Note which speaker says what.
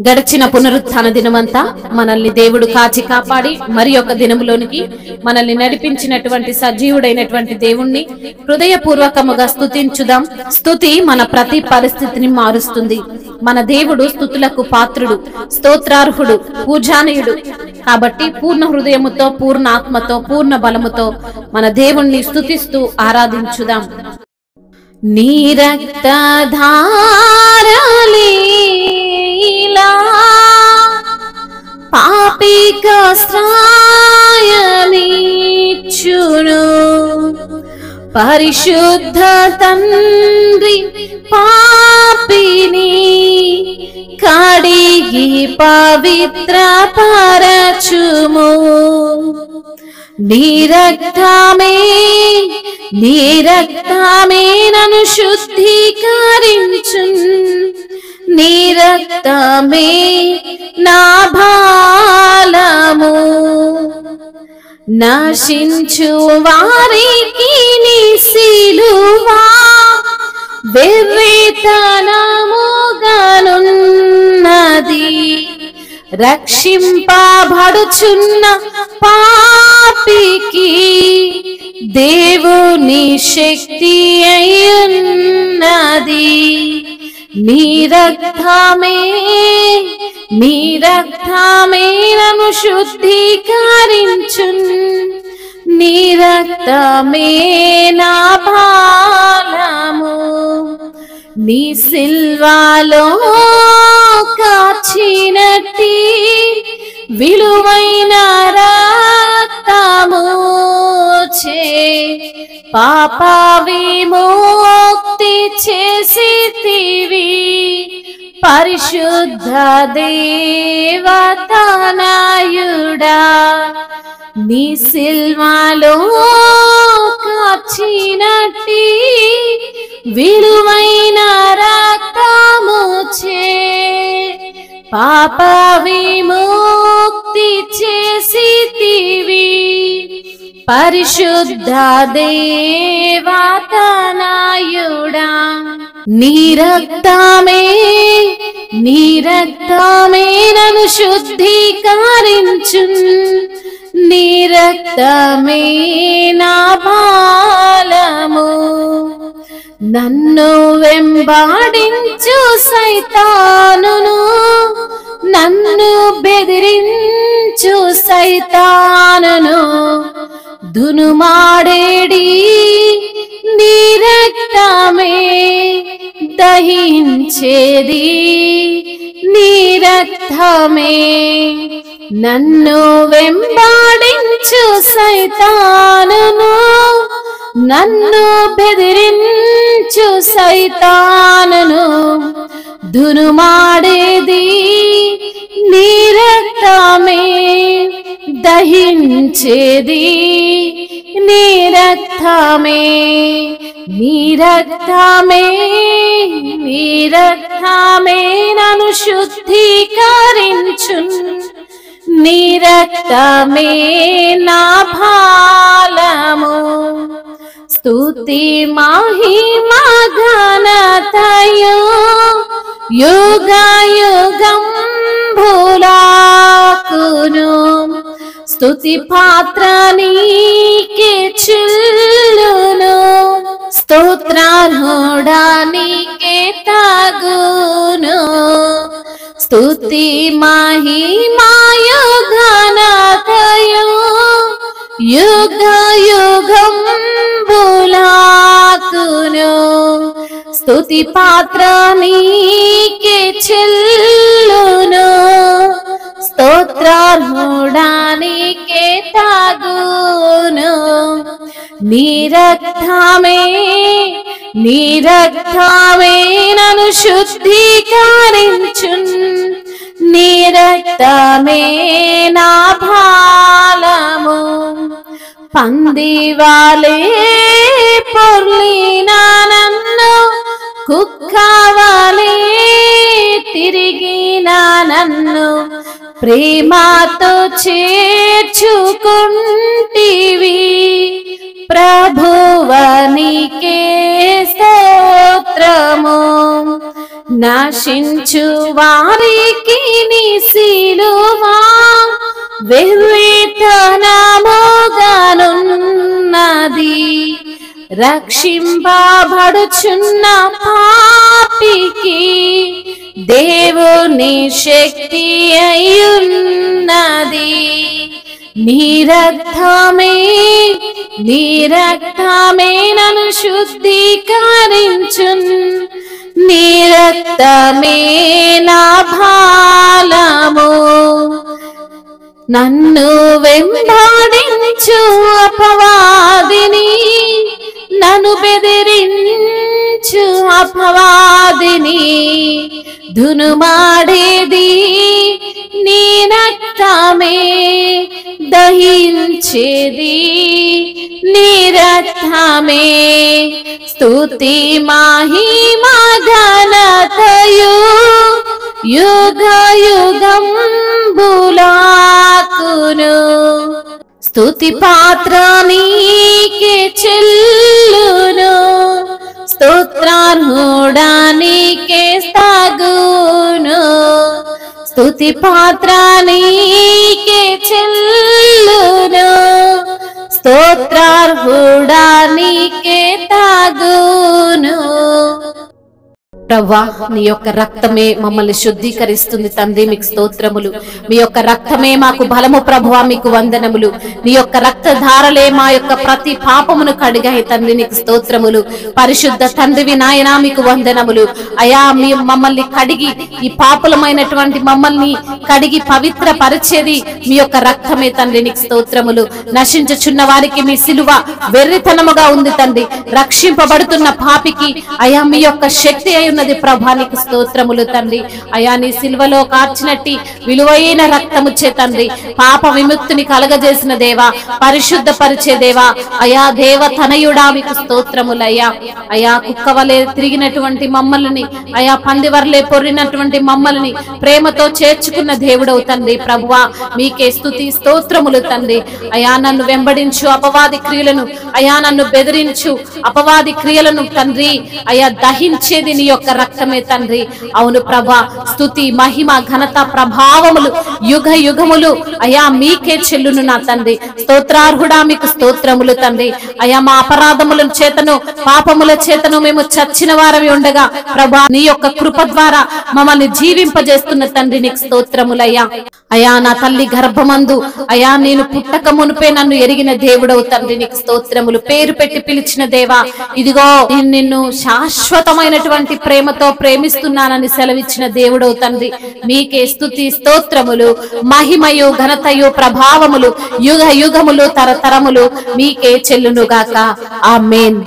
Speaker 1: గడిచిన పునరుత్థాన దినమంతా మనల్ని దేవుడు కాచి కాపాడి మరి ఒక దినములోనికి మనల్ని నడిపించినటువంటి సజీవుడైనటువంటి దేవుణ్ణి హృదయపూర్వకముగా స్తుతించుదాం. స్తుతి మన ప్రతి పరిస్థితిని మారుస్తుంది. మన దేవుడు స్తుతులకు పాత్రుడు, స్తోత్రార్హుడు, పూజానీయుడు. కాబట్టి పూర్ణ హృదయముతో, పూర్ణ ఆత్మతో, పూర్ణ బలముతో మన దేవుణ్ణి స్తుతిస్తూ ఆరాధించుదాం. నీ రక్తధారలీలా పాపికాశ్రయమిచ్చును. పరిశుద్ధ తండ్రి పాపిని కడిగి పవిత్ర పరచుము. నీ రక్తమే నన్ను శుద్ధీకరించున్. నీ రక్తమే నా భాలము. నశించు వారికి నీ సిలువా వెర్రితనముగానున్నది. రక్షింపబడుచున్న పాపికి దేవుని శక్తి అయ్యున్నది. నీ రక్తమే నన్ను శుద్ధీకరించున్. నీ రక్తమే నా భాలము. నీ సిల్వాలో కాచినట్టి విలువైన రక్తము చే పాప విముక్తి చేసితివి. పరిశుద్ధ దేవతనయుడా, నీ సిల్వాలో కాచినట్టి విలువైన రక్తము చే పాప విముక్తి చేసితివి. పరిశుద్ధ దేవతనయుడా, నీ రక్తమే నన్ను శుద్ధీకరించున్. నీ రక్తమే నా భాలము. నన్ను వెంబాడించు సైతానును, నన్ను బెదిరించు సైతానును దునుమాడేడి నీ రక్తమే దహించేది. నీ రక్తమే నన్ను వెంబాడించు సైతానును, నన్ను బెదిరించు సైతానును దునుమాడేది. నీ రక్తమే దహించేది. నీ రక్తమే నన్ను శుద్ధీకరించున్. నీ రక్తమే నా భాలము. స్తుతి మహిమ ఘనతయు యుగ యుగంబులాకును. స్తుతి పాత్ర నీకే చెల్లును. స్తోత్రార్హుడా నీకే తగును. స్తుతి మహిమయు ఘనతయు యుగ యుగంబులాకును. స్తుతి పాత్ర నీకే చెల్లును. స్తోత్రార్హుడా నీకే తగును. నీ రక్తమే నన్ను శుద్ధీకరించున్. నీ రక్తమే నా భాలము. పందివాలే పొర్లిన నన్ను, కుక్కవాలే తిరిగిన నన్ను ప్రేమతో చేర్చుకుంటివి. ప్రభువనికే స్తోత్రము. నశించు వారికి నీ సిలువా వెర్రితనముగానున్నది, రక్షింపబడుచున్న పాపికి దేవుని శక్తి అయ్యున్నది. నీ రక్తమే నన్ను శుద్ధీకరించున్, నీ రక్తమే నా భాలము. నన్ను వెంబడించు అపవాదిని, నన్ను బెదిరించు అపవాదిని దునుమాడేది నీ రక్తమే, దహించేది నీ రక్తమే. స్తుతి మహిమ ఘనతయు యుగ యుగంబులాకును, స్తుతి పాత్ర నీకే చెల్లును, స్తోత్రార్హుడా నీకే స్తగును. స్తుతి పాత్ర నీకే చెల్లును, స్తోత్రార్హుడా నీకే తగును. ప్రభువా, నీ యొక్క రక్తమే మమ్మల్ని శుద్ధీకరిస్తుంది తండ్రి, మీకు స్తోత్రములు. మీ యొక్క రక్తమే మాకు బలము ప్రభువా, మీకు వందనములు. నీ యొక్క రక్తధారలే మా యొక్క ప్రతి పాపమును కడిగాయి తండ్రి, నీకు స్తోత్రములు. పరిశుద్ధ తండ్రివి నాయనా, మీకు వందనములు. అయా, మీ మమ్మల్ని కడిగి, ఈ పాపులమైనటువంటి మమ్మల్ని కడిగి పవిత్ర పరిచేది మీ యొక్క రక్తమే తండ్రి, నీకు స్తోత్రములు. నశించుచున్న వారికి మీ సిలువ వెర్రితనముగా ఉంది తండ్రి, రక్షింపబడుతున్న పాపికి అయా మీ యొక్క శక్తి అయి ఉన్నది ప్రభా, నీకు స్తోత్రములు తండ్రి. అయా, నీ సిలువలో కార్చినట్టి విలువైన రక్తము చే తండ్రి పాప విముక్తిని కలగజేసిన దేవా, పరిశుద్ధ పరిచే దేవా, అయా దేవ తనయుడా, మీకు స్తోత్రములయ్యా. అయా, కుక్కవలే తిరిగినటువంటి మమ్మల్ని, అయా పందివర్లే పొర్రినటువంటి మమ్మల్ని ప్రేమతో చేర్చుకున్న దేవుడవు తండ్రి ప్రభువా, మీకే స్తుతి స్తోత్రములు తండ్రి. అయా, నన్ను వెంబడించు అపవాది క్రియలను, అయా నన్ను బెదిరించు అపవాది క్రియలను తండ్రి, అయా దహించేది నీ యొక్క రక్తమే తండ్రి. అవును ప్రభా, స్తుతి మహిమ ఘనత ప్రభావములు యుగ యుగములు అయా మీకే చెల్లును నా తండ్రి. స్తోత్రార్హుడా, మీకు స్తోత్రములు తండ్రి. అయా, మా అపరాధముల చేతను పాపముల చేతను మేము చచ్చిన వారమి ఉండగా ప్రభా, నీ యొక్క కృప ద్వారా మమ్మల్ని జీవింపజేస్తున్న తండ్రి, నీకు స్తోత్రములయ్యా. అయా, నా తల్లి గర్భమందు అయా నేను పుట్టక మునుపే నన్ను ఎరిగిన దేవుడవు తండ్రి, నీకు స్తోత్రములు. పేరు పెట్టి పిలిచిన దేవా, ఇదిగో నేను నిన్ను శాశ్వతమైనటువంటి ప్రేమతో ప్రేమిస్తున్నానని సెలవిచ్చిన దేవుడవు తండ్రి, మీకే స్తుతి స్తోత్రములు. మహిమయు ఘనతయు ప్రభావములు యుగ యుగములు తరతరములు మీకే చెల్లునుగాక. ఆమేన్.